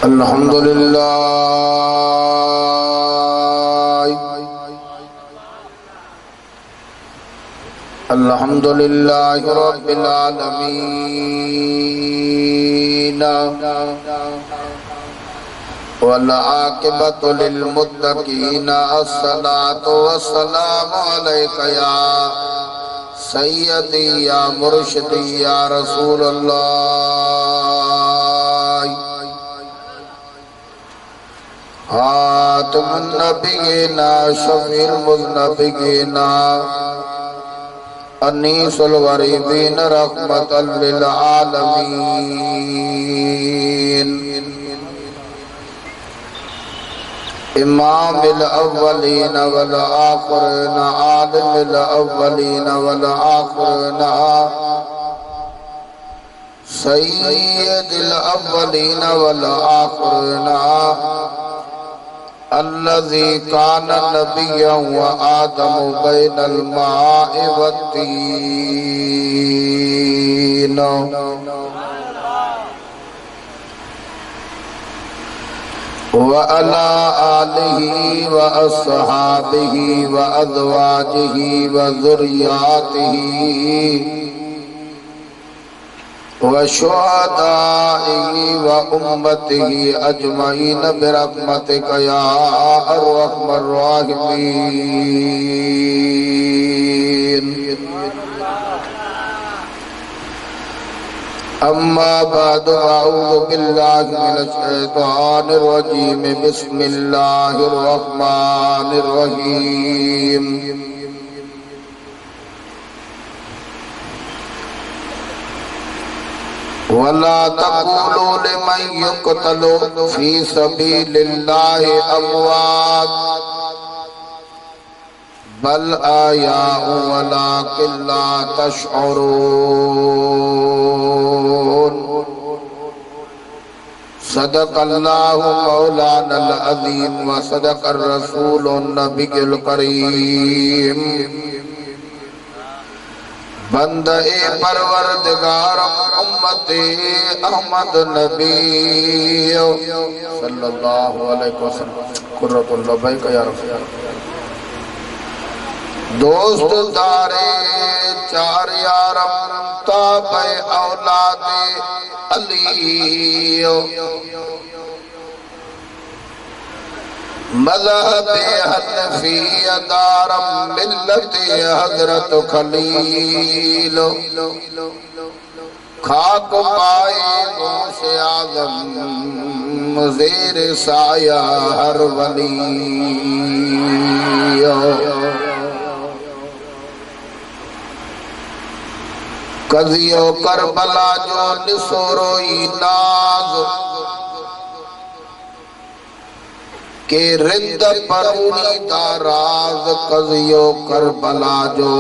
अल्हम्दुलिल्लाह रब्बिल आलमीन वल आक़िबतु लिल मुत्तक़ीन अस्सलातु वस्सलामु अलैका या सय्यदी या मुर्शिदी या रसूलल्लाह खातमुन नबिय्यीना शफ़ीउल मुज़नबिय्यीना अनीसुल गरीबीन रहमतल लिल आलमीन इमामिल अव्वलीन वल आखिरीन आलिमिल अव्वलीन वल आखिरीन सय्यिदिल अव्वलीन वल आखिरीन अल्लज़ी काना नबिय्यन व आदमु बैनल माइ वत्तीन व अला आलिहि व अस्हाबिहि व अज़वाजिहि व ज़ुर्रिय्यातिहि व शुहदाइहि व उम्मतिहि अजमईन बिरहमतिका या अर्हमर राहिमीन। अम्मा बाद अऊज़ु बिल्लाहि मिनश शैतानिर रजीम बिस्मिल्लाहिर रहमानिर रहीम। वला तक़ूलू लिमन युक़तलू फ़ी सबीलिल्लाहि अमवात बल अहयाउ वलाकिन ला तशऊरून। सदक़ल्लाहु मौलानल अज़ीम व सदक़र रसूलुन नबियुल करीम। बंदे परवरदिगार उम्मते अहमद नबी सल्लल्लाहु अलैहि वसल्लम कुर्रतुल लबैक या रसूल। दोस्त तारे चार यारम ताबे औलादे अली मज़हब हनफी दारम मिल्लत हज़रत खलील। खाक पाए गौस आज़म ज़ेर साया हर वली। कज़ियो करबला जो निसोरोई नाज़ के रिद परूनी दाराज। कज़ियो करबला जो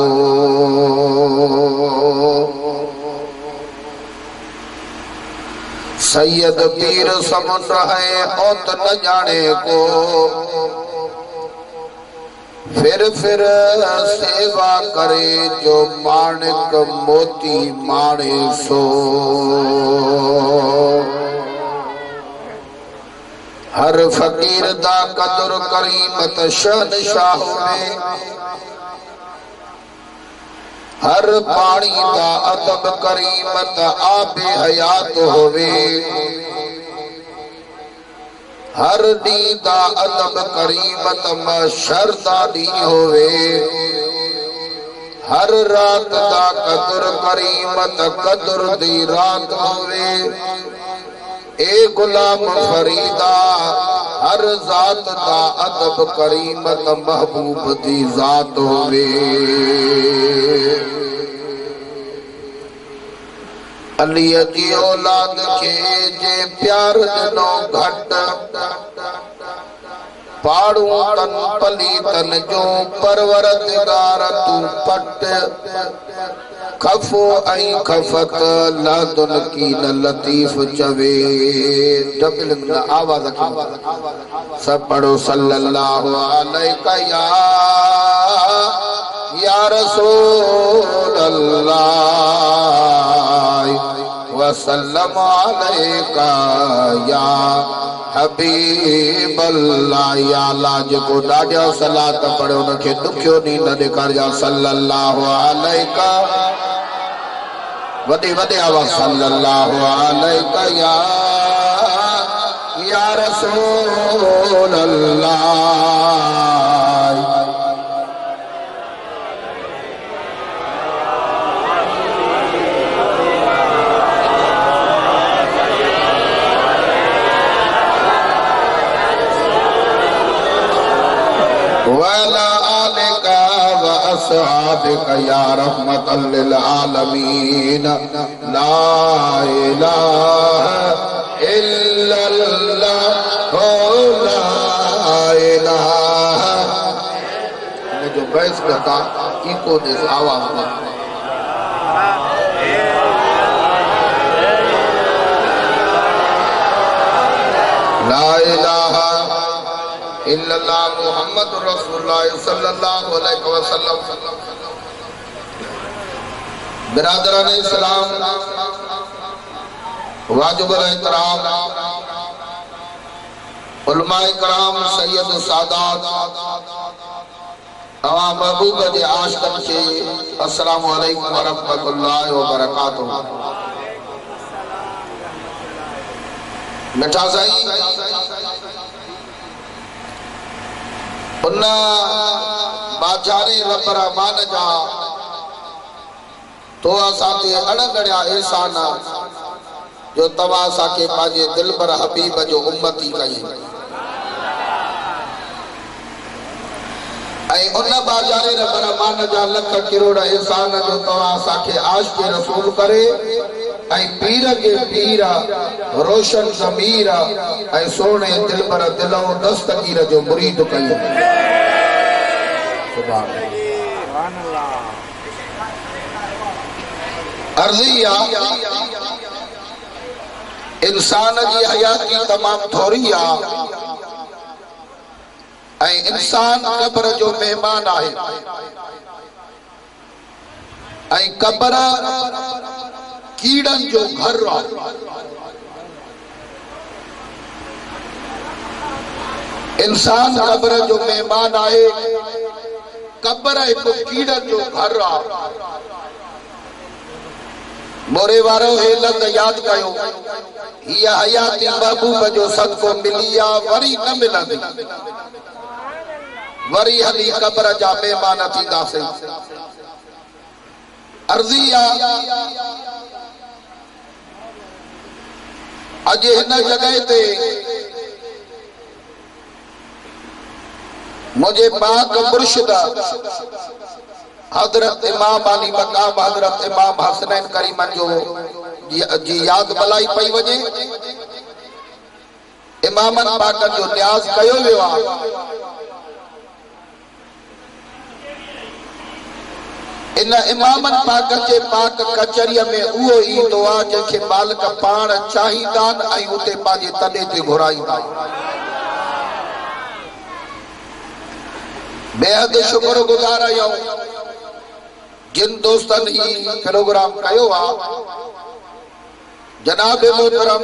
सैयद पीर समुद्र है औत न जाने को। फिर सेवा करे जो माणिक मोती माणे सो। हर फकीर दा कदर करीमत शहनशाह में। हर पानी दा अदब करीमत आबे हयात होवे। हर दी दा अदब करीमत मशर दा दी होवे। हर रात दा कदर करीमत कदर दी रात होवे। ए गुलाम फरीदा हर जात दा अदब करीमत महबूब दी जात होवे। अली जी औलाद के जे प्यार दिनो घट। पाड़ू तन पली तन जो परवरदिगार तू पट। खफो आई खफत लदुन की न लतीफ चवे। डबल आवाज सब पढ़ो सल्लल्लाहु अलैका या रसूल अल्लाह वसल्लम अलैका या हबीब अल्लाह। या अल्लाह जेको ॾाढा सलात पढ़े उनखे दुखियो नी न ॾेखारिया। सल्लल्लाहु अलैका वॾे वॾे आवाज़ सल्लल्लाहु अलैका या रसूल अल्लाह। वाला आलिका व अस्हाबिका या रहमतल लिल आलमीन। ला इलाहा इल्लल्लाह ला इलाहा। ने जो बहस करता इको दिस आवाज में ला इलाहा इल्लल्लाह मुहम्मद रसूलुल्लाह सल्लल्लाहु अलैहि वसल्लम। बिरादरान इस्लाम, वाजिबुल एहतराम उलमाए कराम, सैयद सादात, तमाम महबूब जे आशिक़न खे अस्सलामु अलैकुम व रहमतुल्लाहि व बरकातुहू। मिठा साईं, उन बाजारे रब रहमान जा तो असांखे अणगणिया एहसान जो तव्हां असांखे पंहिंजे दिलबर हबीब जो उम्मती कई। ऐं उन बाजारे रब रहमान जा लख किरोड़ एहसान जो तव्हां असांखे आशिक़ रसूल करे ऐं पीर के पीर रोशन ज़मीर ऐं सोने दिलबर दिलो दस्तगीर जो मुरीद कई। सुभान अल्लाह। अर्ज़िया इंसान जी हयाती तमाम थोड़ी आ ऐं इंसान कब्र जो मेहमान आहे ऐं कब्र कीड़न जो घर आहे। इंसान कब्र जो मेहमान आहे, कब्र एक कीड़न जो घर आहे। मोरे वारो हे लद याद कयो, हिय हयाती महबूब जो सदको मिली आ, वरी न मिलंदी, वरी हली कब्र जा मेहमान थींदासीं। अर्ज़िया अज हिन जगह ते मुझे पाक मुर्शिद हजरत इमाम अली मकाम हजरत इमाम हसनैन करीमन जो जी याद भलाई पई वजे। इमामन पाकन जो न्याज़ कयो वियो आहे। इन इमामन पाक जे पाक कचरिया में उहो ईंदो आहे जंहिंखे मालिक पाण चाहींदा ऐं उते पंहिंजे तने ते घुराईंदा। बेहद शुक्रगुज़ार आहियूं जिन दोस्तनि ही प्रोग्राम कयो आहे। जनाब मोहतरम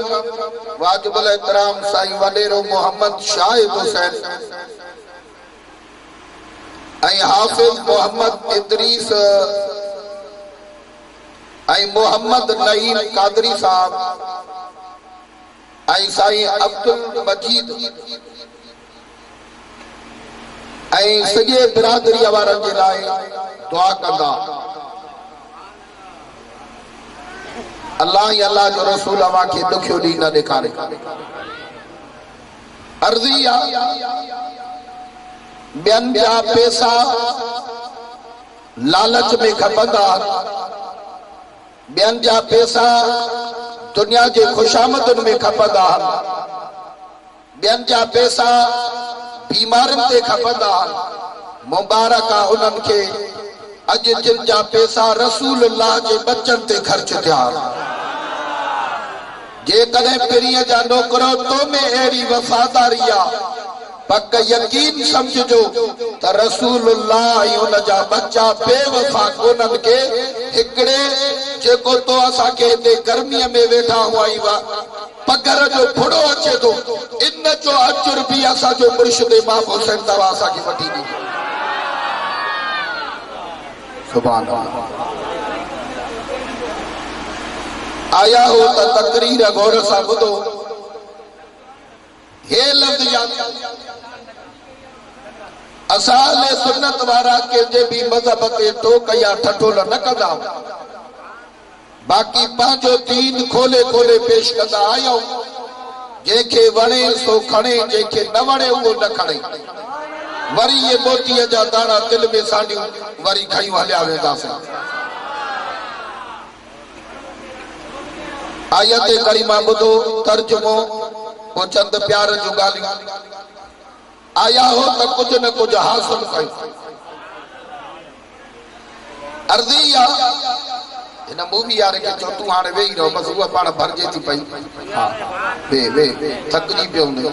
वाजिबुल एहतराम साईं वडेरो मोहम्मद शाहिद हुसैन ऐं हाफिज मोहम्मद इदरीस ऐं मोहम्मद नईम कादरी साहब ऐं साईं अब्दुल मजीद ऐं सॼे बिरादरी वारनि जे लाइ दुआ कंदा। अल्लाह ही अल्लाह जो रसूल अवां खे दुखियो ॾींहुं न ॾेखारे। अर्ज़िया ॿियनि जा पैसा लालच में खपंदा, ॿियनि जा पैसा दुनिया जे खुशामदुनि में खपंदा, ॿियनि जा पैसा बीमारियुनि ते खपंदा। मुबारक आहे उन्हनि खे अॼु जिन जा पैसा रसूलुल्लाह जे बचन ते ख़र्च थिया। जेकॾहिं पिरीअ जा नौकरो तो में अहिड़ी वफ़ादारी आहे, पक यकीन समझो त रसूलुल्लाह ऐं उन जा बच्चा बेवफा कोन्हनि के हिकिड़े जेको तो असांखे हिते गर्मीअ में वेठा हुआ पगर जो फुड़ो अचे तो इन जो अजुर भी असा जो मुर्शिद इमाम हुसैन तवा असा की वठी दी। सुभान अल्लाह। आया हो त तकरीर गौर सां ॿुधो। हे लफ़्ज़ याद असाले सुन्नत वारा के जे भी मजहब ते टोक या ठठोल न कंदा, बाकी पांचो दीन खोले खोले पेश कंदा आयो। जेके वणे सो खणे, जेके न वणे वो न खणे। वरी ये मोतीअ जा दाणा दिल में सांडियूं वरी खयूं हलिया वेंदासीं। आयत करीमा ॿुधो, तर्जुमो को चंद प्यार जो ॻाल्हियूं। आया हो त कुछ न कुछ हासिल कयो। अर्ज़ी आ इन मूवी यार के चो तू हाणे वेही रहो, बस उहा पाण भरजे थी पई। हां वे थकजी पियो हूंदो।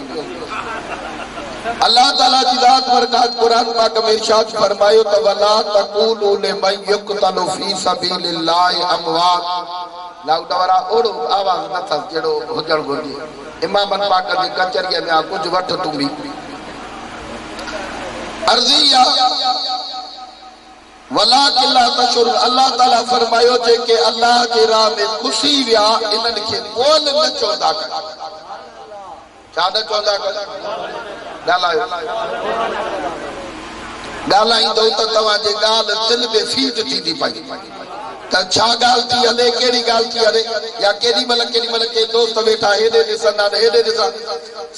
अल्लाह ताला जी ज़ात बरकात कुरान पाक में इरशाद फरमायो त वला तक़ूलू लिमन युक़तलु फी सबीलिल्लाहि अमवात। लाउड वारा ओड़ो आवाज न था जेड़ो हुजण घुरिजे। इमामन पाक जी कचरीअ में कुछ वठ तू भी। अर्ज़िया वला किला तशुर। अल्लाह ताला फरमायो जेके अल्लाह जे राह में खुशी विया इन्हनि खे मोल न चवंदा कर। छा न चवंदा कर? ॻाल्हायो ॻाल्हाईंदो त तव्हांजे ॻाल्हि दिलि में फीद थींदी पई त छा ॻाल्हि थी हले, कहिड़ी ॻाल्हि थी हले। या केॾी महिल के दोस्त वेठा हेॾे ॾिसंदा हेॾे ॾिसां।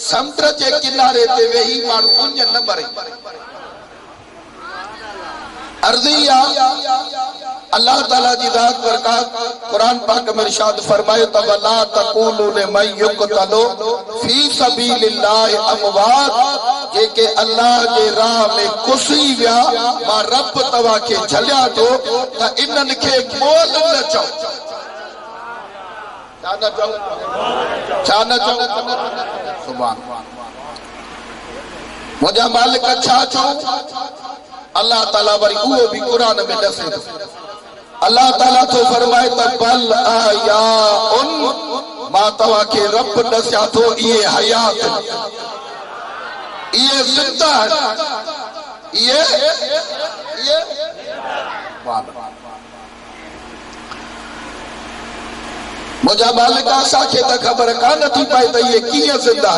समुंड जे किनारे ते वेही माण्हू उञ न भरे। अर्ज़िया अल्लाह ताला जी ज़ात बरकात कुरान पाक में इरशाद फरमायो त वला तक़ूलू लिमन युक़तलु फी सबीलिल्लाहि अमवात। जेके अल्लाह जे राह में खुशी विया मां रब तव्हां खे झलिया थो त इन्हनि खे मोल न चओ। छा न चओ? छा न चओ? सुभान मुंहिंजा मालिक छा चओ? अल्लाह ताला वरी उहो भी कुरान में दसे थो। अल्लाह ताला तो फरमाए त बल आया उन मां तव्हां खे रब दसिया थो इहे हयात, इहे ज़िंदा, इहे मुंहिंजा मालिक असांखे त ख़बर कान थी पए त इहे कीअं ज़िंदा।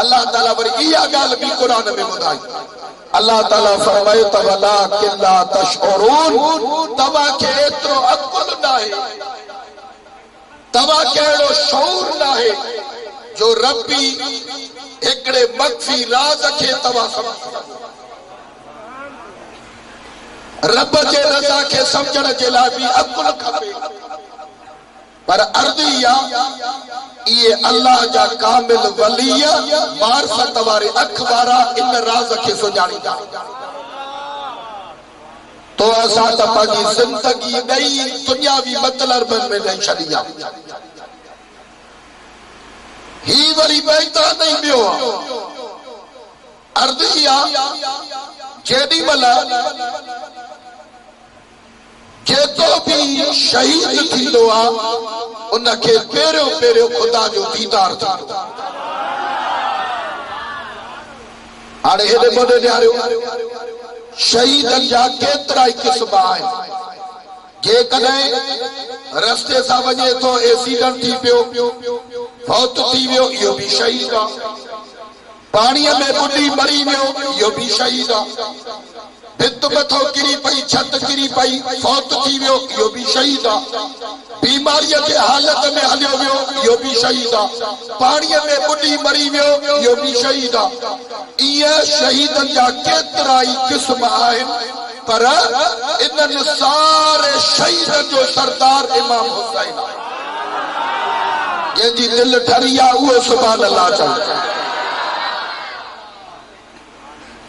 अल्लाह ताला वरी इहा ॻाल्हि भी कुरान में ॿुधाई। अल्लाह ताला फरमायो त वला किला तशउरून। तव्हां खे एतिरो अकुल नाहे, तव्हां खे अहिड़ो शऊर नाहे जो रब्बी हिकिड़े मख्फी राज़ खे तव्हां सम्झो। रब जे रज़ा खे सम्झण जे लाइ भी अकुल खपे। पर अर्दिया ये अल्लाह जा कामिल वलिया मारफत वारे अख वारा इन राज के सुञाणींदा। तो असां त पंहिंजी ज़िंदगी गई दुनियावी मतलब में ॾेई छॾी आहे। ही वरी बैठा नहीं पियो अर्दिया जेॾी महिल जेको भी शहीद थींदो आहे उनखे पहिरियों पहिरियों खुदा जो दीदार थींदो। हाणे हेॾे मोॾे ॾियारियो शहीदनि जा केतिरा ई क़िस्म आहिनि। जेकॾहिं रस्ते सां वञे थो एक्सीडेंट थी पियो, फौत थी वियो, इहो भी शहीद आहे। पाणीअ में बुॾी मरी वियो, इहो भी शहीद आहे। भित मथो किरी पई, छत किरी पई, फौत थी वियो, इहो भी शहीद आहे। बीमारीअ जे हालत में हलियो वियो, इहो भी शहीद आहे। पाणीअ में बुॾी मरी वियो, इहो भी शहीद आहे। इहे शहीदनि जा केतिरा ई क़िस्म आहिनि। पर इन्हनि सारे शहीदनि जो सरदार इमाम हुसैन आहे। जंहिंजी दिलि ठरी आहे उहो सुभान अल्लाह चओ।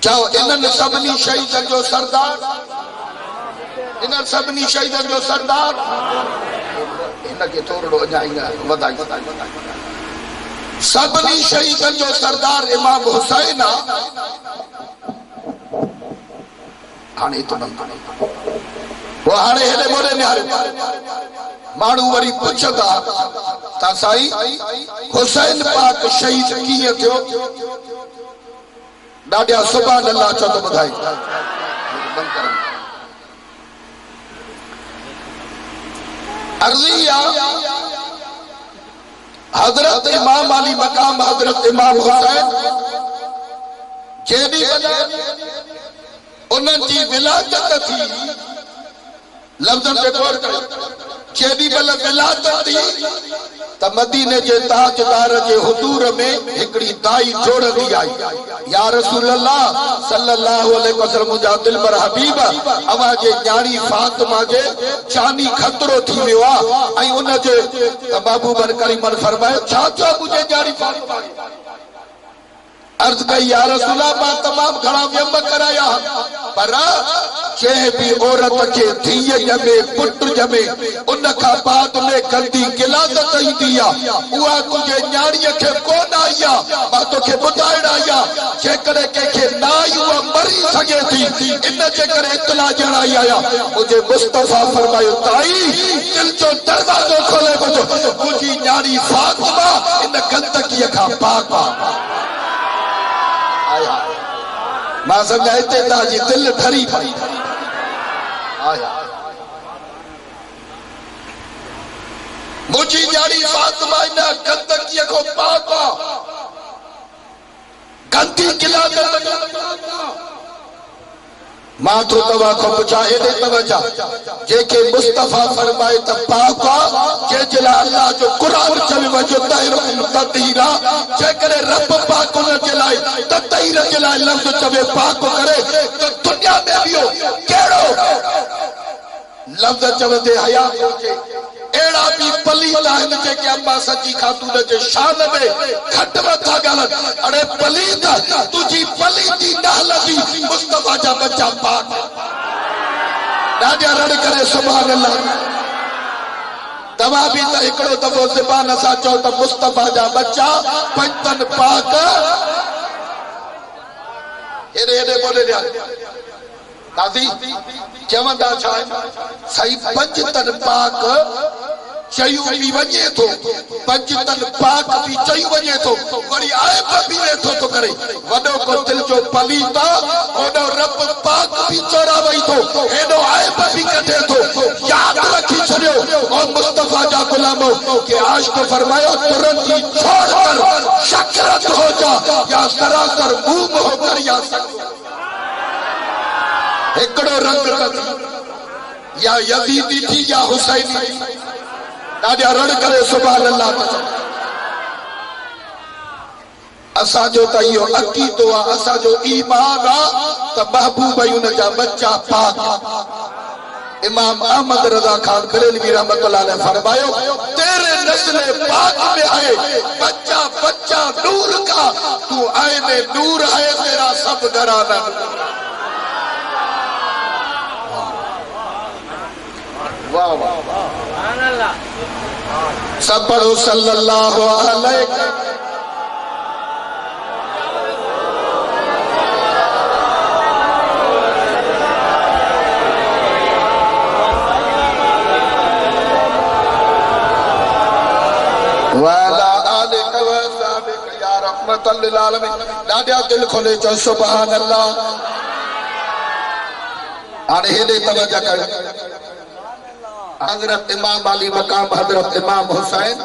चओ इन्हनि सभिनी शहीदनि जो सरदार, इन्हनि सभिनी शहीदनि जो सरदार। इनखे थोरो अञा वधाई सभिनी शहीदनि जो सरदार इमाम हुसैन आहे। हाणे तो वो हाणे हेॾे मोॾे निहारियो मानू वरी पुछदा ता साईं हुसैन पाक शहीद कीअं थियो ॾाढा सुभान अल्लाह चो तो ॿुधाई अर्ज़िया हजरत इमाम अली मकाम हजरत इमाम हुसैन जेडी वजह उन्हनि जी विलादत थी लफ्ज़न पे गौर करो जेडी वजह विलादत थी त मदीने जे ताजदार जे हुजूर में हिकड़ी दाई जोड़दी आई या रसूल अल्लाह सल्लल्लाहु अलैहि वसल्लम मुंहिंजा दिलबर हबीब अवा जे न्याणी फातिमा जे जानी खतरो थी वियो आहे ऐं उन जे महबूब करीम फरमायो छा छा मुंहिंजे न्याणी फातिमा अर्ज कई या रसूल अल्लाह तमाम घणा व्यम कराया पर जे भी औरत के धीअ जमे पुट जमे उन का बाद में गंदी गिलादत ईंदी आहे उहा तुंहिंजे न्याणीअ खे कोन आई आहे मां तोखे ॿुधाइण आई आहे जेकॾहिं कंहिंखे न आई उहा मरी सघे थी इन जे करे इतला ॾियण आई आहियां मुंहिंजे मुस्तफ़ा फरमायो ताई दिल जो दरवाज़ो खोले वठो मुंहिंजी न्याणी फातिमा इन गंदगीअ खां पाक आहे मां सम्झा हिते तव्हांजी दिल ठरी पई मुंहिंजी न्याणी फातिमा इन गंदगीअ खां पाक आहे गंदी गिलादत मां तो तवा को पुछा एडे तवजा जेके मुस्तफा फरमाए त पाक जे जला अल्लाह जो कुरान चवे वजो ताहिर तदहीरा जे करे रब पाक न जलाए त ताहिर जलाए लफ्ज चवे पाक करे तो दुनिया में बियो केड़ो लफ्ज चवे दे हया के एड़ा भी पलीद आहिनि जेके अम्मा सची खातून जे शान में घट मथा गालन अरे पलीद तुझी पलीदी नालदी मुस्तफा जा बच्चा पाक ॾाढा रड़ करे सुभान अल्लाह तव्हां भी त हिकिड़ो दफ़ो ज़बान सां चओ त मुस्तफा जा बच्चा पंजतन पाक हेॾे हेॾे बोले ॾिया काज़ी चवंदा छा सही पंजतन पाक चयूं भी वञे थो पंजतन पाक भी चयूं वञे थो वरी आइब भी वेठो तो करे वॾो को दिल जो पलीद ओॾो रब पाक भी चोरावई थो हेॾो आइब भी कढे थो याद रखी छॾियो और मुस्तफा जा गुलामो के आशिक़ फरमायो तुरंत ही छोड़ कर शकरत हो जा या सरासर मूम हो कर या हिकड़ो रंग कद या यजीदी थी या हुसैनी ॾाढा रड़ करे सुभान अल्लाह असा जो त इहो अक़ीदो आहे असा जो ईमान आहे त महबूब ऐं उन जा बच्चा पाक इमाम अहमद रज़ा खान बरेलवी रहमतुल्लाह अलैह फरमायो तेरे नस्ल पाक में है बच्चा बच्चा नूर का तू आईने नूर है तेरा सब घराना वाह वाह सुभान अल्लाह सब पढ़ो सल्लल्लाहु अलैहि वाला आलिक व साबिक या रहमतल लिल आलमीन ॾाढा दिल खोले चो सुभान अल्लाह हाणे हेॾे तवज्जो कयो हजरत इमाम अली मकाम हजरत इमाम हुसैन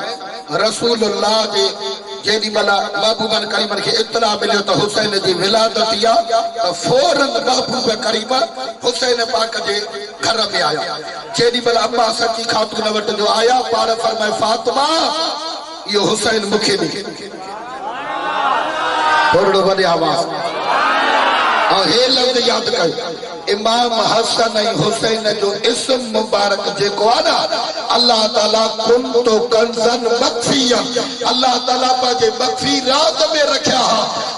रसूलुल्लाह जे जेडी मला महबूबन करीमन के इत्तला मिलियो तो हुसैन जी विलादत या तो फौरन महबूब करीम हुसैन पाक जे घर में आया जेडी मला अम्मा सची खातून वट जो आया पाण फरमाए फातिमा यो हुसैन मुखे दी थोड़ो वडे आवाज और हे लफ्ज याद कर इमाम हसन ऐं हुसैन जो इस्म मुबारक जेको आहे न अल्लाह ताला कुंतो कंज़न मख्फिया अल्लाह ताला पंहिंजे मख्फी राज़ में रखिया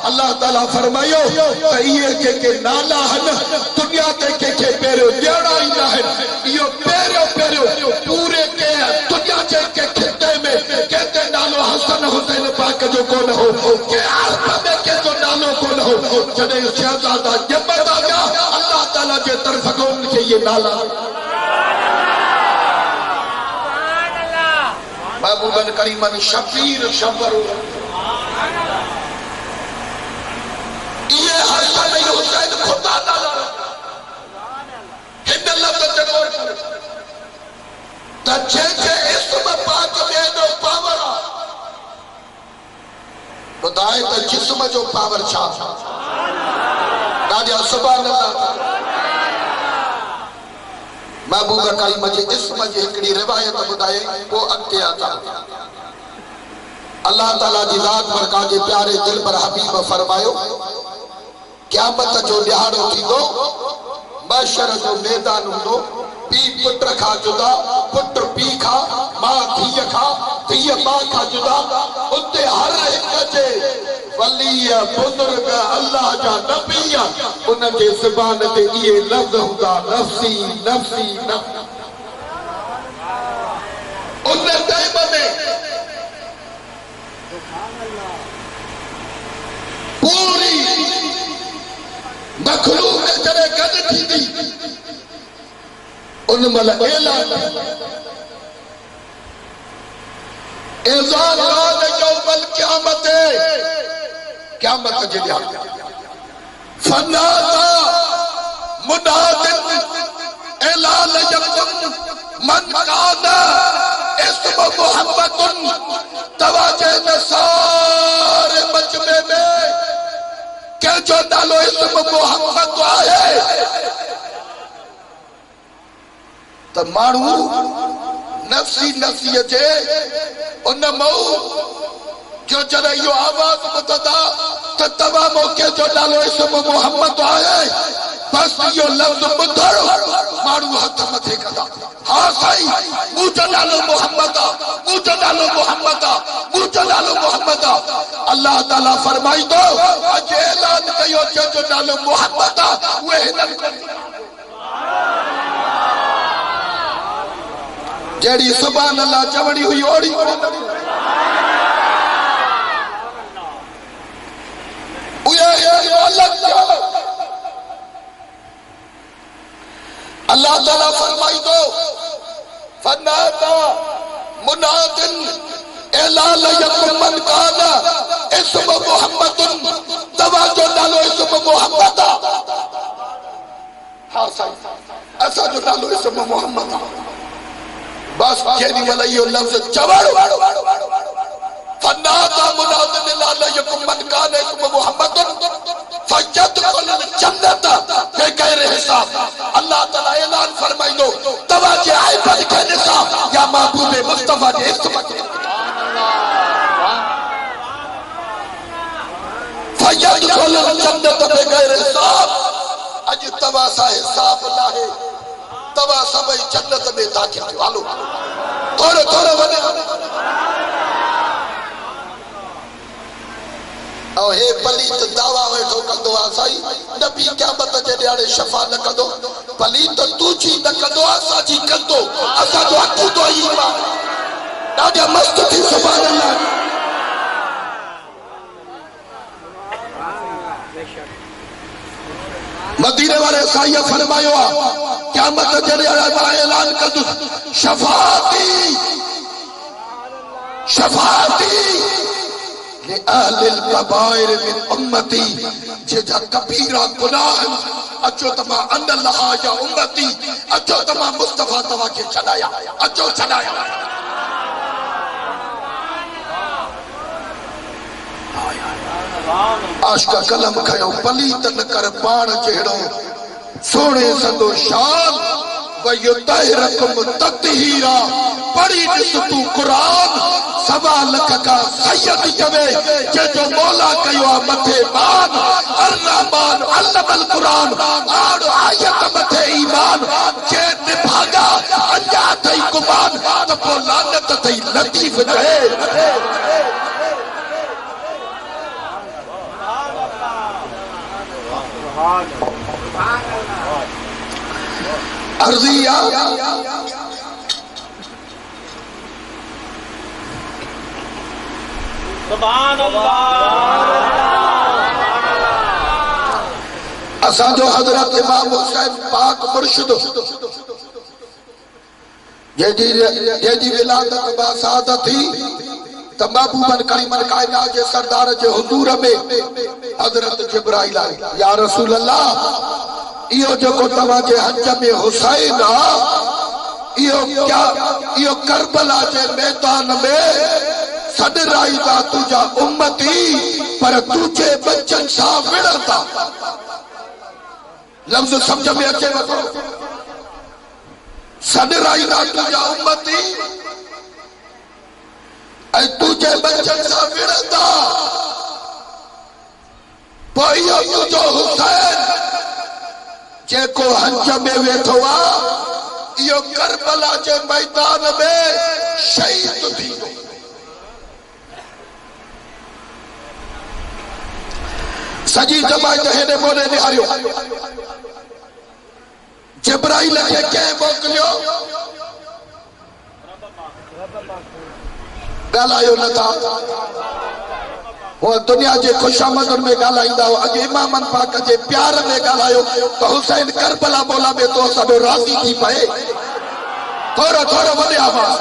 अल्लाह ताला फरमायो त इहे जेके नाला आहिनि दुनिया ते कंहिंखे पहिरियों ॾियणा ई न आहिनि इहो पहिरियों पूरे के दुनिया जे के खिते में कंहिंजो नालो हसन हुसैन पाक जो कोन हो के आलम में कंहिंजो नालो कोन हो जॾहिं शहज़ादा ॼमंदा विया अल्लाह ताला जे तरफ़ खां उनखे ये नाला महबूबन करीमन शबीर शबर ये हर समय हुसैन खुदा ताला हिंद लफ्ज़ ते गौर करो त जे इस्म पाक में नो पावर बुधाए त जिस्म जो पावर छा ॾाढा सुभान अल्लाह महबूब करीम जे इस्म जी हिकड़ी रिवायत बुधाए वो अॻिते आता अल्लाह ताला जी ज़ात बरका जे प्यारे दिल पर हबीब फरमायो क़यामत जो ॾियारो थींदो महशर जो मैदान हूंदो पी पुट खां जुदा पुट पी खां मां धीअ खां धीअ मां खां जुदा उते हर हिक जे वली बुजुर्ग अल्लाह जा नबी उन जे ज़बान ते इहे लफ़्ज़ हूंदा नफ़्सी नफ़्सी उन टाइम में पूरी मखलूक जॾहिं गॾु थींदी उन महिल ऐलान क़यामत जे ॾियार फनादा मुनादिन ऐलान यकुम मन काना इस्म मुहम्मदुन तवाजे न सारे मजमे में के जो नालो इस्म मुहम्मद आहे त माण्हू नफ़्सी नफ़्सी जे उन मऊ जो जॾहिं इहो आवाज़ ॿुधंदा त तव्हां मौके जो नालो इस्म मुहम्मद आहे बस इहो लफ़्ज़ ॿुधण माण्हू हथ मथे कंदा हा साईं मुंहिंजो नालो मुहम्मद आहे मुंहिंजो नालो मुहम्मद आहे मुंहिंजो नालो मुहम्मद आहे अल्लाह ताला फरमाईंदो अॼु ऐलान कयो जंहिंजो नालो मुहम्मद आहे उहे हिननि जड़ी सुभान अल्लाह चवड़ी हुई ओड़ी अल्लाह ताला फरमाई दो फनादा मुनादिन ऐलान यकुम मन काना इस्म मुहम्मदुन तवाजो नालो इस्म मुहम्मद हां साईं असा जो नालो इस्म मुहम्मद बस जेनी वाला यो लफ्ज़ चवड़ फनादा मुनादिन ऐलान यकुम मन काना इस्म मुहम्मदुन फयदखुल जन्नत बगैर हिसाब अल्लाह ताला ऐलान फरमाई दो तवाजे आइबत के निसाब या महबूब मुस्तफा के इस्म फयदखुल जन्नत बगैर हिसाब अज तवा सा हिसाब ना है तवा सभई जन्नत में दाखिल थियो हालो थोड़े थोड़े वने और हे पलीत दावा वेठो कंदो आ साईं नबी क़यामत जे ॾियारे शफा न कंदो पलीत तू जी न कंदो असा जी कंदो असा जो अखु तो ईमान ॾाढा मस्त थी सुभान अल्लाह मदीने वाले साईं फरमायो क़यामत जे ॾियारे ऐलान कंदो शफाअती शफाअती अहलिल कबाइर मिन उम्मती जेजा कबीरा गुनाह अचो तमा अन लहा या उम्मती अचो तमा मुस्तफा तवा के छडाया अचो छडाया आशिक कलम खयो पलीत न कर पाण जहिड़ो सोने संदो शान वयुतहिरकुम ततहीरा पढ़ी ॾिस तू कुरान सवा लख का सैयद चवे जो मौला कयो मथे मान अर्रहमान अल्लमल कुरान आड़ आयत मथे ईमान जे निभागा अञा थई कुमान त पोइ लानत थई लतीफ चए अर्जिया सुभान अल्लाह असा जो हजरत इमाम हुसैन पाक मुर्शिद जेजी विलादत बासाद थी त महबूबन करीमन कायनात जे सरदार जे हुजूर में हजरत जिब्राइल आए। या रसूल अल्लाह इहो जेको तव्हां जे हज में हुसैन आ इहो क्या इहो करबला जे मैदान में सदराईदा तुझा उम्मती पर तुझे बच्चन सां विढ़ंदा। लफ्ज समझ में अचे वठो। सदराईदा तुझा उम्मती ऐं तुझे बच्चन सां विढ़ंदा। पोइ इहो तुंहिंजो हुसैन जेको हज में वेठो आहे इहो करबला जे मैदान में शहीद थींदो। सॼी जमात हेॾे मोड़े निहारियो। जिब्राइल खे कंहिं मोकिलियो? ॻाल्हायो नथा। वो दुनिया जे खुशामदन में ॻाल्हाईंदा हो। अॼु इमामन पाक जे प्यार में ॻाल्हायो त हुसैन करबला मौला में तो सभु राज़ी थी पए। थोरो थोरो वॾे आवाज़।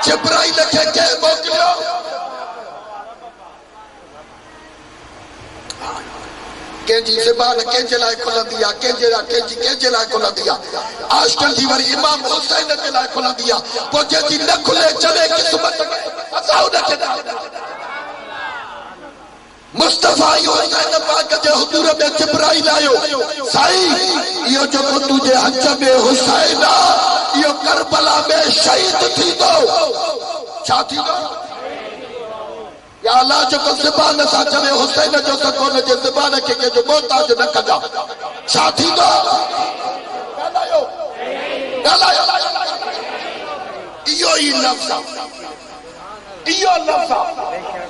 जिब्राइल खे कंहिं मोकिलियो? कंहिंजी ज़बान कंहिंजे लाइ खुलंदी आहे, कंहिंजे लाइ खुलंदी आहे। आजकल जी वरी इमाम हुसैन जे लाइ खुलंदी आहे। पोइ जंहिंजी न खुले चले क़िस्मत असां उनखे मुस्तफा हुसैन पाक जे हुजूर में जिब्राइल आयो। साईं इहो जेको तुझे हज में हुसैन आहे इहो करबला में शहीद थींदो। छा थींदो? या अल्लाह जेको ज़बान सां चवे हुसैन जो सको हुन जे ज़बान खे कंहिंजो मोहताज न कजा। छा थींदो? ॻाल्हायो ॻाल्हायो। इहो ई लफ़्ज़ आहे। इहो लफ़्ज़ आहे।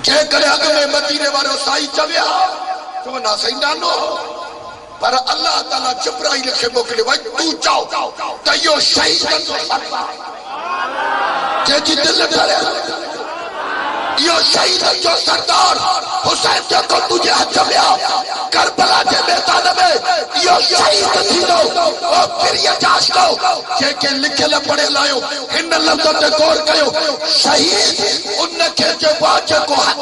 जेकॾहिं अॻ में मदीने वारो साईं चविया चवंदा साईं नानो पर अल्लाह ताला जिब्राइल खे मोकिलियो वञ तूं चओ त इहो शहीदनि जो सरदार जंहिंजी दिलि ठरे इहो शहीदनि जो सरदार हुसैन जेको तुंहिंजे हथ में आहे करबला जे मैदान में इहो शहीद थींदो। ओ प्रिय जास्तो जेके लिखियल पढ़ियल आहियो हिन लफ़्ज़ ते गौर कयो। शहीद उनखे चइबो आहे जेको हथ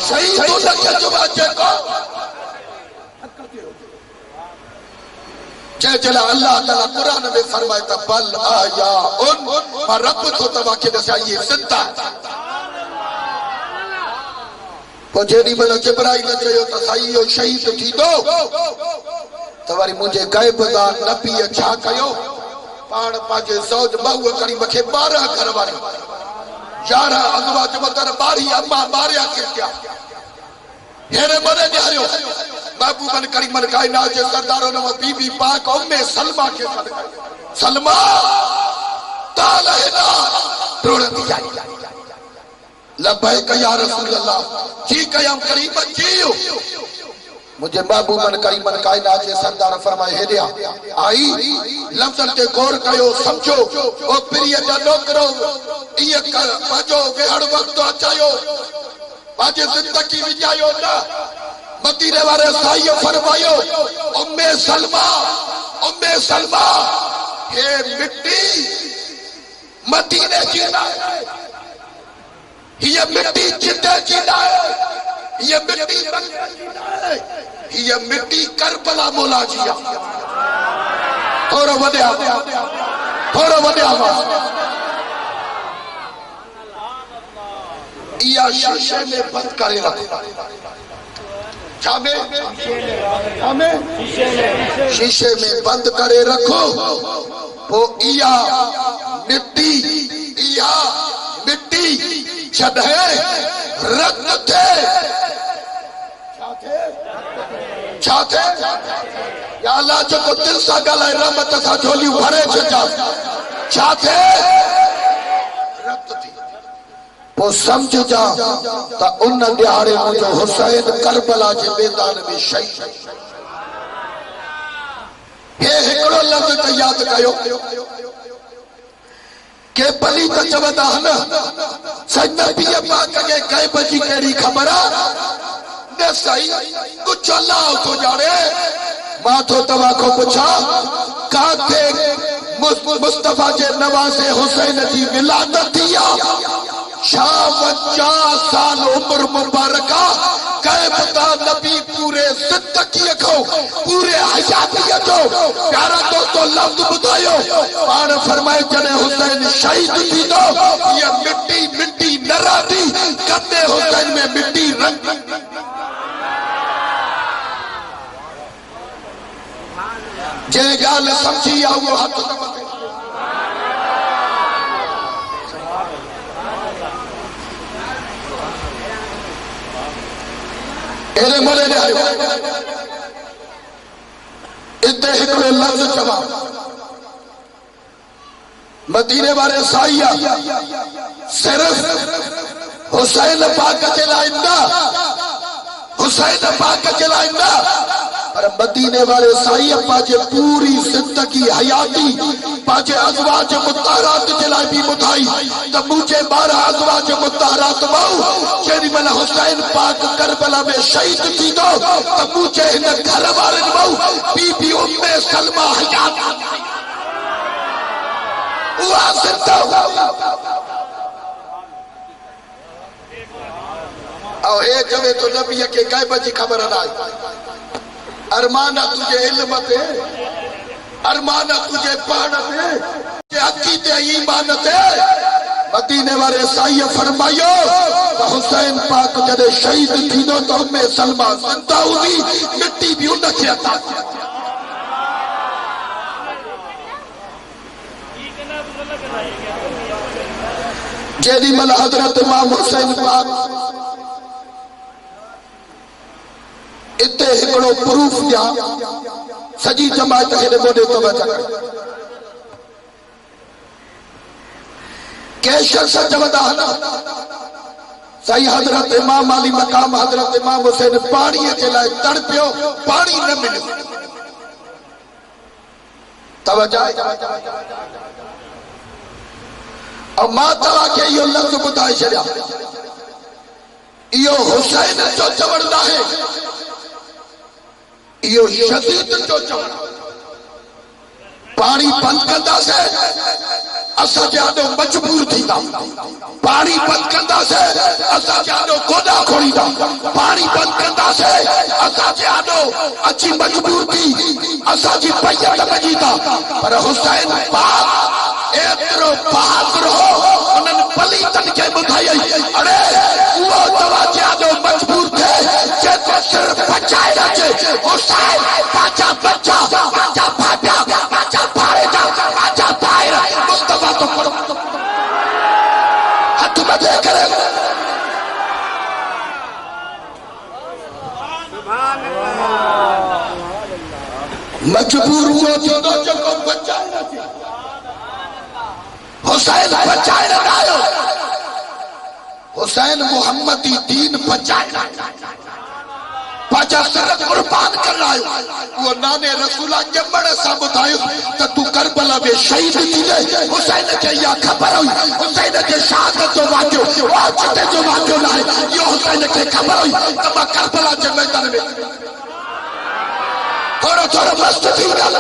शहीद उनखे चइबो आहे जेको जंहिंजे लाइ अल्लाह ताला क़ुरान में फरमाए त बल आया उन मां रब थो तव्हांखे ॾिसां इहे ज़िंदा। पोइ जेॾी महिल जिब्राइल चयो त साईं इहो शहीद थींदो त वरी मुंहिंजे ग़ैब जा नबीअ छा कयो? पाण पंहिंजे ज़ौज महूअ करीम खे 12 घर वारियूं 11 अज़वाज मदर 12 अम्मा 12 किरकिया हेरे मरे ॾियारियो। महबूबन करीमन कायनात जे सरदार में बीबी पाक उम्मे सलमा के सलमा तालैना रोड़ती आई लबैक या रसूल अल्लाह जी कयम करीम जीओ। मुझे महबूबन करीमन कायनात जे सरदार फरमाए हेडिया आई लफ्ज़न ते गौर कयो समझो। ओ प्रिय जा नौकरो ये कर पाजो वेहड़ वक्त अचायो पाजे जिंदगी विजायो ना। मदीने वाले साईं फरमायो उम्मे सलमा हे मिट्टी मदीने की ना है, ये मिट्टी जिद्दे की ना है, ये मिट्टी है, ये मिट्टी करबला मौला जिया। थोड़ा वडे आवाज या शीशे में बंद करे रखो। शीशे में बंद करे रखो। वो इया मिट्टी जॾहिं रत थे छा थे या अल्लाह जेको दिल सां ॻाल्हाए रहमत सां झोलियूं भरे छॾिया छा थे रत थी। पोइ समझ जा त उन ॾियारे मुंहिंजो हुसैन करबला जे मैदान में शहीद। हे हिकिड़ो लफ़्ज़ त यादि कयो के भली त चवंदा आहिनि नबी पाक खे गैब जी कहिड़ी ख़बर आहे। दे सही तू चला तो जाने माथो तवा को पूछा काथे मुस्तफा जे नवाज़े हुसैन जी विलादत थिया 50 साल उम्र मुबारका कहबता नबी पूरे जिंदगी को पूरे हयातियत जो प्यारा दोस्तों लफ्ज बुधायो पाण फरमाए जने हुसैन शहीद थी तो ये मिट्टी मिट्टी न रहती कदे हुसैन में मिट्टी रंग जे गाल समझी आ वो हाथ एरे मरे ने इते हिकड़ो लफ्ज चवा मदीने वाले साईया सिर्फ हुसैन पाक के लाइंदा हुसैन पाक के लाइंदा पर मदीने वाले साईया पाजे पूरी जिंदगी हयाती पाजे अज़वाज मुत्तहरात के लाई भी बुधाई त मुझे 12 अज़वाज मुत्तहरात माऊ जेडी मला हुसैन पाक करबला में शहीद थी दो त मुझे इन घर वाले माऊ बीबी उम्मे सलमा हयात हुआ जिंदा और हे जवे तो नबी के गैब जी खबर ना आई अरमाना तुझे इल्म ते अरमाना तुझे पढ़ ते अकीदे ईमान ते मदीने वाले साईं फरमायो हुसैन पाक जदे शहीद थींदो तो उम्मे सलमा जिंदा हुई मिट्टी भी उन खे अता जेडी मल हजरत इमाम हुसैन पाक इते हिकड़ो प्रूफ दिया सजी जमात के मोडे तवज्जो करे कैशर से जवदा हना सही हजरत इमाम अली मकाम हजरत इमाम हुसैन पानी के लाए तड़पियो पानी न मिले तवज्जो और माता के यो लफ्ज बुधाए छड़िया यो हुसैन जो चवड़दा है यो शदीद जो चवड़ा पानी बंद कंदा से असा जानो मजबूर थींदा पानी बंद कंदा से असा जानो गोदा खोलीदा पानी बंद कंदा से असा जानो अच्छी मजबूर थी असा जी पैयत मजीदा पर हुसैन पाक एतरो बहादुर हो उन्हनि पलीतन के बुधाई अरे वो तवा जानो मजबूर थे जे तो सिर्फ बचाए रखे हुसैन बाचा बच्चा बाचा भाजा बाचा भारेजा बाचा भाईरा मुस्तफा तो हाथ में दे करे मजबूर हुआ जो को बचाए रखे हुसैन बचाए रखायो हुसैन मोहम्मदी दीन बचाए पाचा सर कुर्बान कर रहा वो नाने रसूला जमड़ सा बुधायो त तू करबला में शहीद थी ले हुसैन के या खबर हुई हुसैन के शहादत जो वाक्यो वाजते जो वाक्यो लाए ये हुसैन के खबर हुई तब करबला के मैदान में थोड़ा थोड़ा मस्त थी गल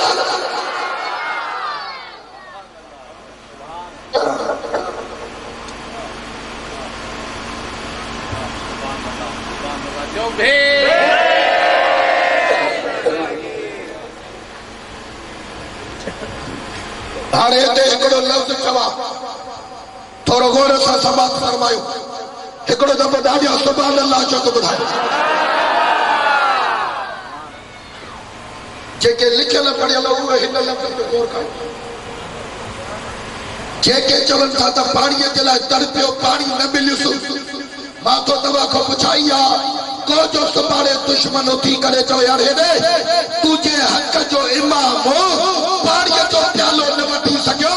जो भी हाणे ते हिकड़ो लफ्ज चवा थोरो गौर सां समात फरमायो हिकड़ो दफ़ो ॾाढो सुभान अल्लाह चो तो ॿुधायो जेके लिखियल पढ़ियल उहे हिन लफ्ज ते गौर कयो जेके चवनि था त पाणीअ जे लाइ तड़पियो पाणी न मिलियुसि माथो तव्हां खां पुछाई आहे को जो सुभाणे दुश्मन उथी करे चओ यार हेॾे तुंहिंजे हक़ जो इमाम पाणीअ जो प्यालो न वठी सघियो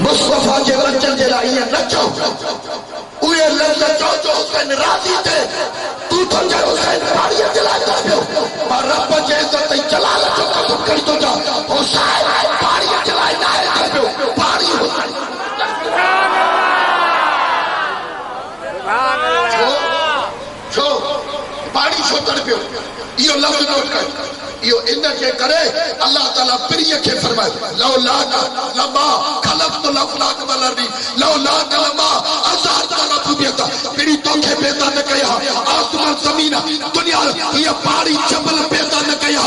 मुस्तफा जे बचन जे लाइ ईअं न चओ उहे लफ़्ज़ चओ जो हुसैन राज़ी थे तू तो चओ हुसैन पाणीअ जे लाइ तड़पियो मां रब जे इज़्ज़त ऐं जलाल जो कसम खणी थो चवां हुसैन पाणीअ जे लाइ न तड़पियो पाणी तड़पियो इहो लफ्ज़ नोट कर इहो इन के करे अल्लाह ताला प्रिय के फरमाए लौ ला लमा खलक़तु लफलाक वलरदी लौ ला लमा अज़ार रब्बियता मेरी तोखे पैदा न कया आसमान ज़मीन दुनिया ये पहाड़ी जबल पैदा न कया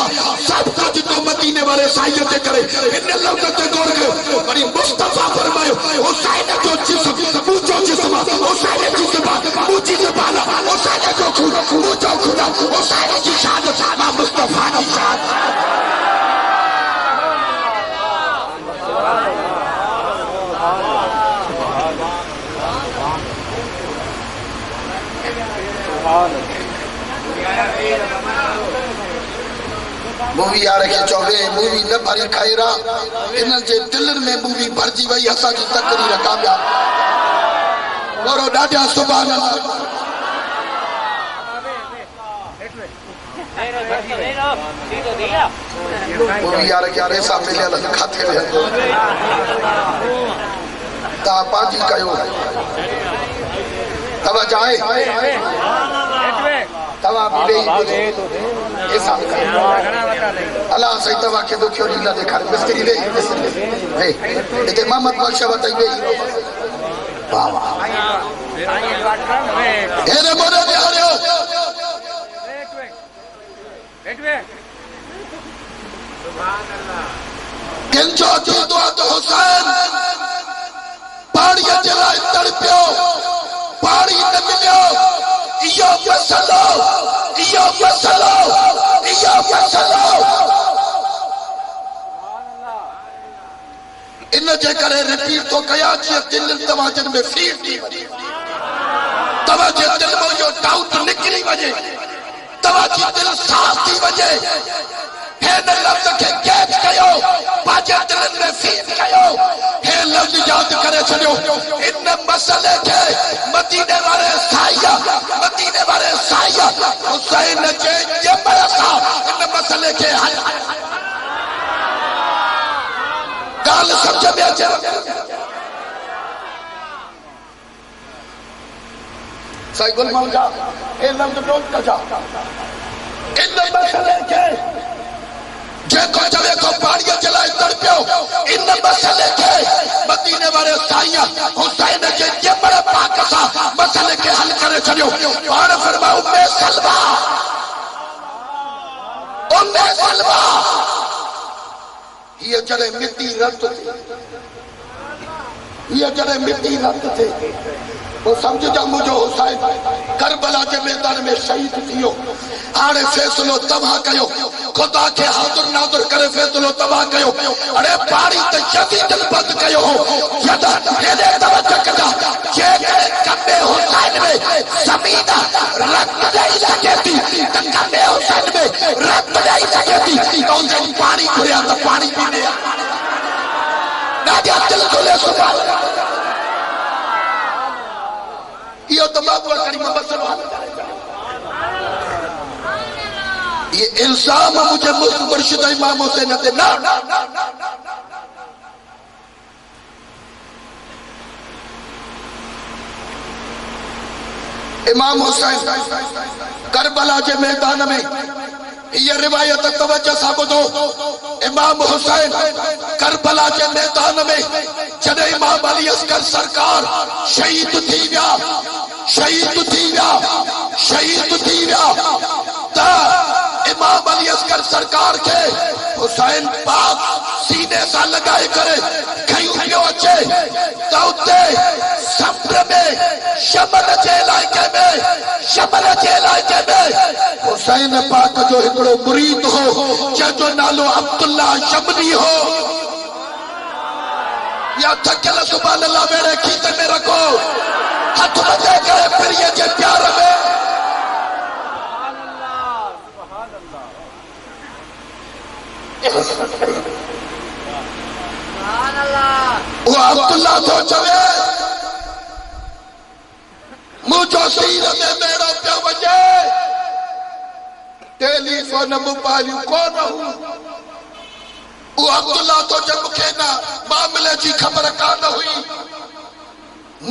सब कुछ तो मदीने वाले साईं ते करे इन लफ्ज़ ते गौर कयो वरी मुस्तफा फरमायो हुसैन जो जिस्म मुझो जिस्म हुसैन जिस्म मुझी ज़बान हुसैन जो खुदा मुझो खुदा हुसैन की शान सामा मुस्तफा की शान मूवी यार के चौबे मूवी न भरी खैरा इन जे दिलनि में मूवी भरजी वई असा की तकरीर कामयाब बोरो डाडिया सुभान अल्लाह मूवी यार के पैसा मिलियल खाते में ता पाजी कयो तवा जाए तवा भी ऐसा अल्लाह सही तवा के दुखियो लीला देखा मिस्त्री दे हे इते मोहम्मद बादशाह बताई दे वाह वाह हे रे मोरे प्यारो सुभान अल्लाह किंजो जो तो हुसैन पाड़ी जला तड़पियो पाड़ी न मिलियो इयो फसलो इयो फसलो इयो फसलो इन जे करे रिपीट तो कया जे दिल तवाजन में फीर थी तवाजे दिल में जो डाउट निकली वजे तवाजे दिल साफ थी वजे हे न लफ्ज के कैद कयो बाजे दिल में फीर कयो हे लफ्ज याद करे छड़ियो इन मसले के मदीने वाले साया हुसैन जे बरसा इन मसले के हल गाल समझ में अचे साईं गुलमल जा ए लफ्ज नोट कर जा इन मसले के जेको चवे को पाड़ी जलाए तड़पियो इन मसले के मदीने वाले साईं हुसैन जे जबड़ पाक सा मसले के हल करे छड़ियो और फरमाओ उम्मे सलमा ये जड़े मिट्टी रत थे वो समझ जा मुझो हुसैन करबला के मैदान में शहीद थियो हाणे फैसलो तबाह कयो खुदा के हाजुर नाजुर करे फैसलो तबाह कयो अरे पाड़ी ते यजीद बंद कयो यदा हेदे तवज्जो कजा जे करे कबे हुसैन में जमीन रक्त नहीं सकेती त कबे हुसैन में रक्त नहीं सकेती तो जब पानी खुरिया तो पानी पीने नादिया दिल खोले सुभान यो तो बाबू करीम बसवान ये इल्जाम मुझे मुर्शिद इमाम हुसैन ते ना इमाम हुसैन करबला के मैदान में ये रिवायत तवज्जो सां ॿुधो इमाम हुसैन करबला के मैदान में जॾहिं इमाम अली असगर सरकार शहीद थी विया त इमाम अली असगर सरकार के हुसैन पाक सीने सां लगाए करे खयूं पियो अचे त उते सब्र में शमन जे इलाइके में हुसैन पाक जो हिकिड़ो मुरीद हो जंहिंजो नालो अब्दुल्ला शमनी हो या थकियल सुभान अल्लाह मेरे खीते में रखो हथ मथे करे प्रिय जे प्यार में वो अब्दुल्ला तो चवे मुझो सीर में मेरा पियो वजे टेलीफोन मोबाइल कोन हूं वो अब्दुल्ला तो जब के ना मामले जी खबर कान हुई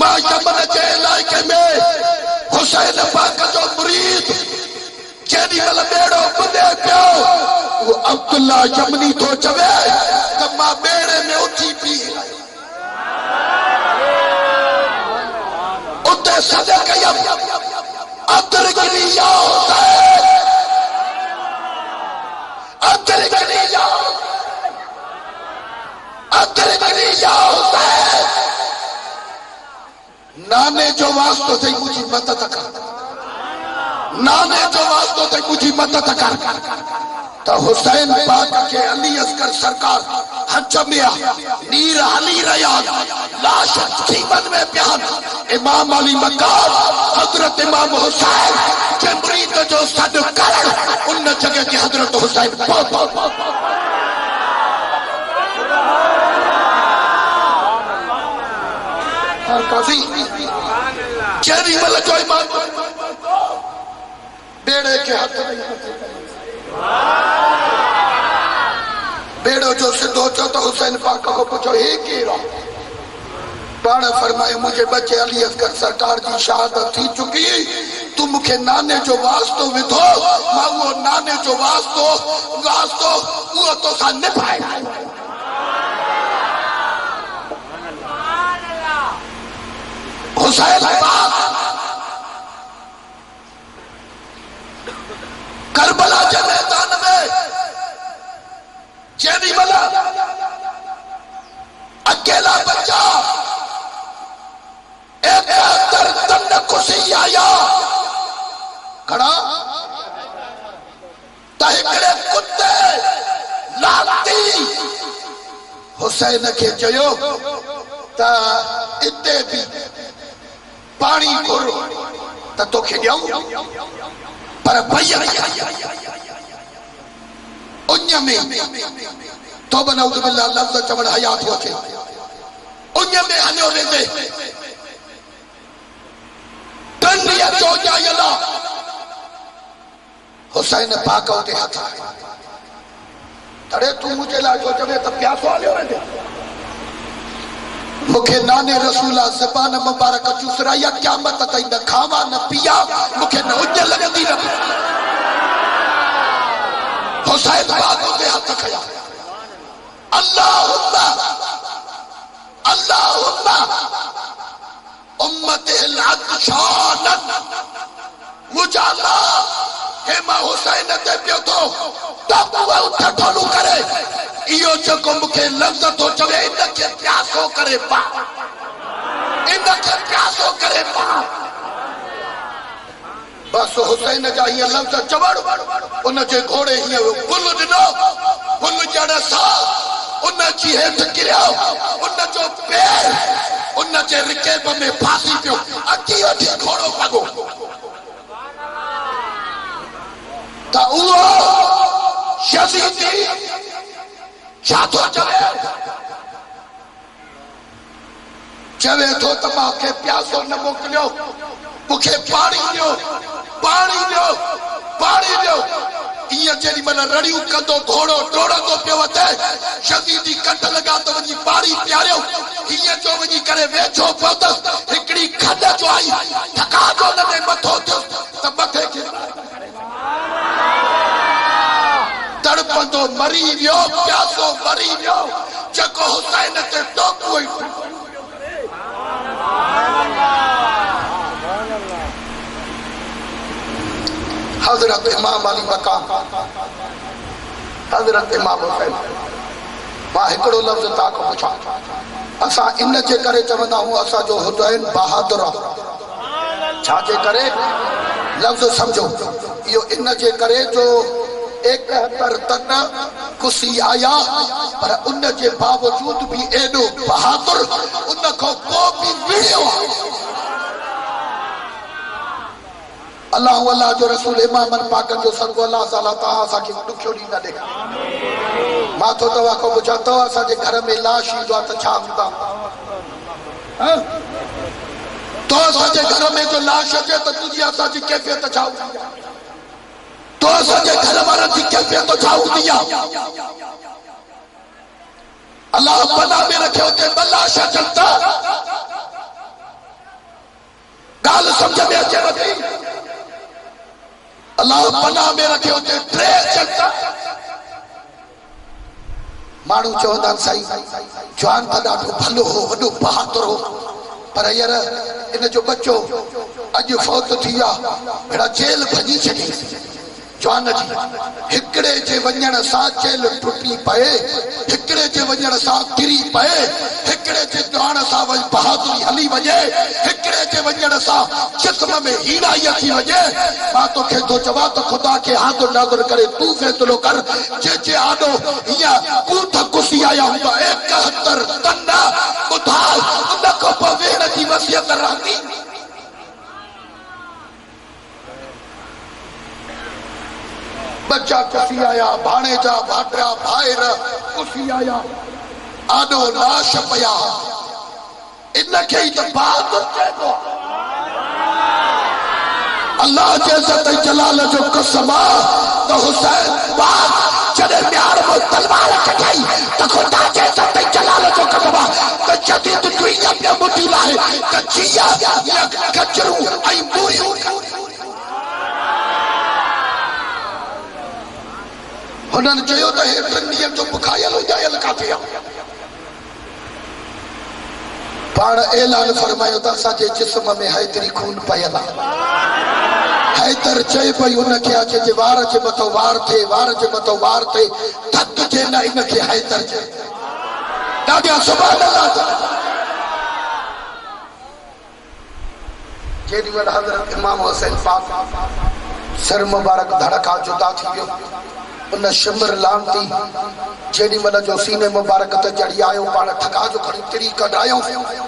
मां यमन के इलाके में हुसैन पाक जो मुरीद जेडी वाला बेड़ो बुधे पियो वो अब्दुल्ला यमनी तो चवे त मां बेड़े में उठी पी उते सदे कयम अदरकनी या हुसैन अदरकनी या हुसैन नाने जो वास्तो थे मुझी मदद कर नाने जो वास्तो थे मुझी मदद कर तो हुसैन पाक के अली असगर सरकार हज में नीर हली रहा लाश जीवन में प्यार इमाम अली मकाम हजरत इमाम हुसैन के मुरीद जो सद कर उन जगह के हजरत हुसैन काफी चेरी वाला जो इमाम बेड़े के हाथ में बेड़ो जो सिद्धो चो तो हुसैन पाक को पूछो हे केरा पाण फरमाए मुझे बच्चे अली असगर सरकार की शहादत थी चुकी तू मुखे नाने जो वास्तो विधो मां वो नाने जो वास्तो वो तो सा निभाए हुसैन पाक करबला के मैदान में जेडी वाला अकेला बच्चा एक दर्द खुशी आया खड़ा तहिकड़े कुत्ते लाती हुसैन के चयो ता इते भी पानी घुर त तोखे ॾियूं पर भैया उन में तो बनऊद बिल्ला लफ्ज़ चवण हयात हो थे उन में हलियो वेंदे टंडिया जो जायला हुसैन पाक उते हथ तड़े तू मुझे ला जो चवे त प्यासो हलियो वेंदे मुखे नाने रसूला ज़बान मुबारक चुसराया क़यामत ताईं न खावा न पिया मुखे न उज लगंदी न हुसैन पाक उते हथ खया अल्लाहुम्मा उम्मतिल अदशान मुजाला हे मां हुसैन ते पियो तो तकवा उठ ठोलू करे इयो जको मुखे लफ्ज़ तो चवे इनके प्यासो करे पा बस हुसैन जा ये लफ्ज़ चवड़ उन जे घोड़े ये पुल दिनो पुल जड़ा सा उन जी हेठ गिरियो उन जो पैर उन जे रिकेब में फांसी पियो अकी अठी घोड़ो पगो ता उहो यज़ीदी छा थो चवे थो त मूंखे प्यासो न मोकिलियो मूंखे पाणी ॾियो इएं जेॾी महिल रड़ियूं कंदो घोड़ो डोड़ंदो पियो वधे यज़ीदी कट लॻा त वञी पाणी पियारियो हीअं जो वञी करे वेझो पहुतसि हिकिड़ी खॾ जो आई थका जो न मथो थियो त मथे खे तड़पंदो मरी वियो प्यासो मरी वियो जेको हुसैन ते टोकू हजरत इमाम अली मकाम हजरत इमाम हुसैन मां हिकिड़ो लफ़्ज़ तव्हां खां पुछां असां इन जे करे चवंदा आहियूं असांजो हुसैन बहादुर आहे छा जे करे लफ़्ज़ सम्झो इहो इन जे करे जो 71 तक कुसी आया पर उन जे बावजूद भी एडो बहादुर उन को भी विड़ियो अल्लाह जो रसूल इमाम पाक जो सदको अल्लाह ताला ता के दुखियो दी न देखा मां तो तवा को बुझा तो असा जे घर में लाश ईंदो त छा हूंदा हां तो असा जे घर में जो लाश अचे त तुजी असा जी कैफियत छा होंदी तो असा जे घर वाला जी कैफियत छा होंदी अल्लाह बना में रखे ते बलाश चलता गाल समझ में अचे नथी अल्लाह पनाह में रखे होते टे जनता माण्हू चवंदा आहिनि साईं जवान त ॾाढो भलो हो वॾो बहादुर हो पर हींअर इन जो बच्चो अॼु फौत थी विया अहिड़ा जेल भॼी छॾी जवान जी हिकिड़े जे वञण सां जेल टुटी पए हिकिड़े जे वञण सां किरी पए हिकिड़े जे जवान सां बहादुरी हली वञे हिकिड़े जे वञण सां जिस्म में हीराई अची वञे मां तोखे थो चवां त ख़ुदा खे हाज़ुर नाज़ुर करे तूं फ़ैसिलो कर जे आॾो हीअं कूठ कुसी आया हूंदा 71 तन ॿुधाए उन खां पोइ वेहण जी वसियत रहंदी बच्चा कुसी आया भाणेजा भाटिया भाइर कुसी आया आॾो लाश पिया इनखे ई त बहादुर चइबो अल्लाह जे इज़्ज़त जलाल जो कसम त हुसैन पाक जॾहिं म्यार में तलवार कढाई त ख़ुदा जे इज़्ज़त जलाल जो कसम त जॾहिं दुनिया में मुठी लाहे त जिया गजरूं ऐं मूरियूं हुननि चयो त हे 3 ॾींहंनि जो बुखायल हुजायल काथे आहे पाण ऐलान फरमायो त असांजे जिस्म में हैदरी खून पयल आहे हैदर चए पई हुनखे अचे जे वार जे मथां वार थिए वार जे मथां वार थिए थक जे न इनखे हैदर चए ॾाढा सुभाणे अल्लाह जेॾी महिल हज़रत इमाम हुसैन पाक सर मुबारक धड़ खां जुदा थी वियो उन शिमर लानती जेॾी महिल जो सीने मुबारक ते चढ़ी आयो पाण ठका जो खणी तिरी कढायो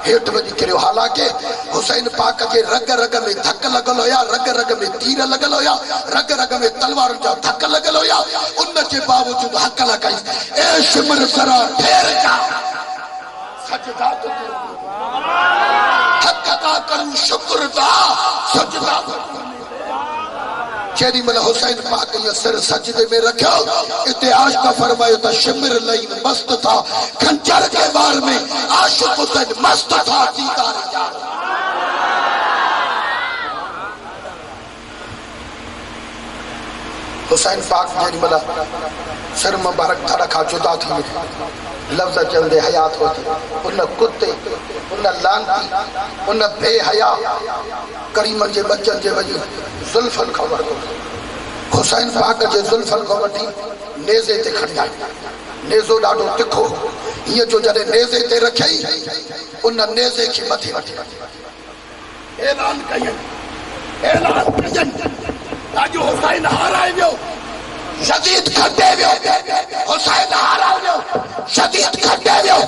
हेठि वञी किरियो हालांकि हुसैन पाक जे रग रग में धक लॻल हुया रग रग में तीर लॻल हुया रग रग में तलवारुनि जा धक लॻल हुया उन जे बावजूद हक लॻाई ए शिमर सरा ठेर जा सजदा हक अदा करूं शुक्र दा सजदा जेॾी महिल हुसैन पाक ये सिर सजदे में रखियो इतिहास का फरमायो त शिमर लईन मस्त था खंजर के वार में आशिक हुसैन मस्त था दीदार यार हुसैन पाक जेॾी महिल सिर मुबारक धड़ खां जुदा थी लफ्ज़ चवंदे हयात होती उन कुत्ते उन लानती उन बेहया करीमन जे बच्चन जे वजी जुल्फन खां वरतो हुसैन पाक जे जुल्फन खां वठी नेज़े ते खणी आई नेज़ो ॾाढो तिखो हीअं जो जॾहिं नेज़े ते रखियई उन नेज़े खे मथे वठी ऐलान कयई अॼु हुसैन हाराए वियो शदीद खटे वियो हुसैन हाराए वियो शदीद खटे वियो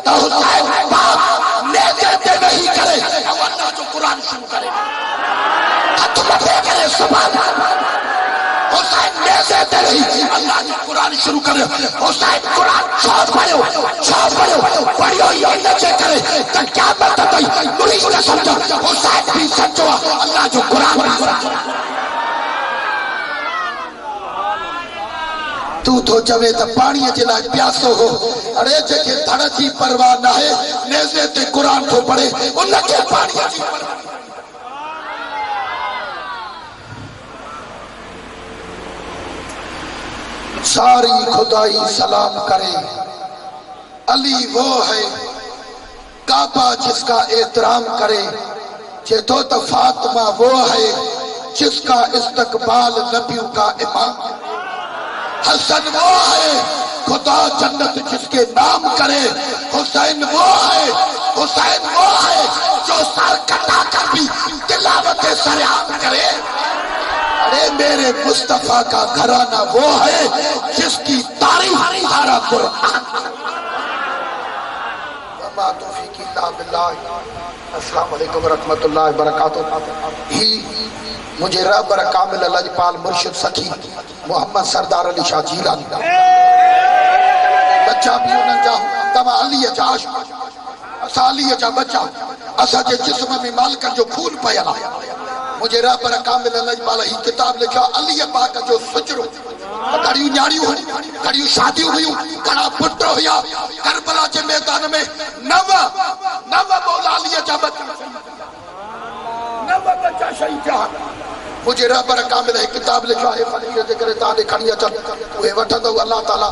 त हुसैन पाक नेज़े ते वेही करे अल्लाह जो क़ुर शुरू करे हथ मथे करे सुभान हुसैन नेज़े ते वेही अल्लाह जो क़ुर शुरू करे हुसैन क़ुर छाप पढ़ियो पढ़ियो इन जे करे त क़यामत ताईं मुरी न समझ हुसैन भी सचो अल्लाह जो क़ुर तू तो चवे त पानी जे लाइ प्यासो हो अरे जेके धड़ जी परवाह न है नेज़े ते क़ुर थो पढ़े उनखे पानी जी परवाह सारी खुदाई सलाम करे अली वो है काबा जिसका एहतराम करे चेतो तो फातिमा वो है जिसका इस्तकबाल नबियों का इमाम हसन वो है खुदा जन्नत जिसके नाम करे हुसैन वो है जो सर कटा कर भी तिलावत सलाम करे अरे मेरे मुस्तफा का घराना वो है जिसकी तारीफ सारा कुरान अस्सलाम वालेकुम रहमतुल्लाहि व बरकातुहू ही मुझे रबर कामिल लजपाल मुर्शिद सखी मोहम्मद सरदार अली शाह जीलानी बच्चा भी उन्हनि जा तमा अली जा असां अली जा बच्चा असांजे जिस्म में मालिकनि जो खून पयल आहे मुझे रबर कामिल लजपाल ही किताब लिखियो अली पाक जो सुजरो घड़ियूं न्याणियूं घड़ियूं शादियूं हुयूं घणा पुट हुया करबला जे मैदान में नव मौला अली जा बच्चा शहीद थिया मुझे रबर कामिल किताब लिखा है फरीद जे करे ता खणी अचन उहे वठंदो अल्लाह ताला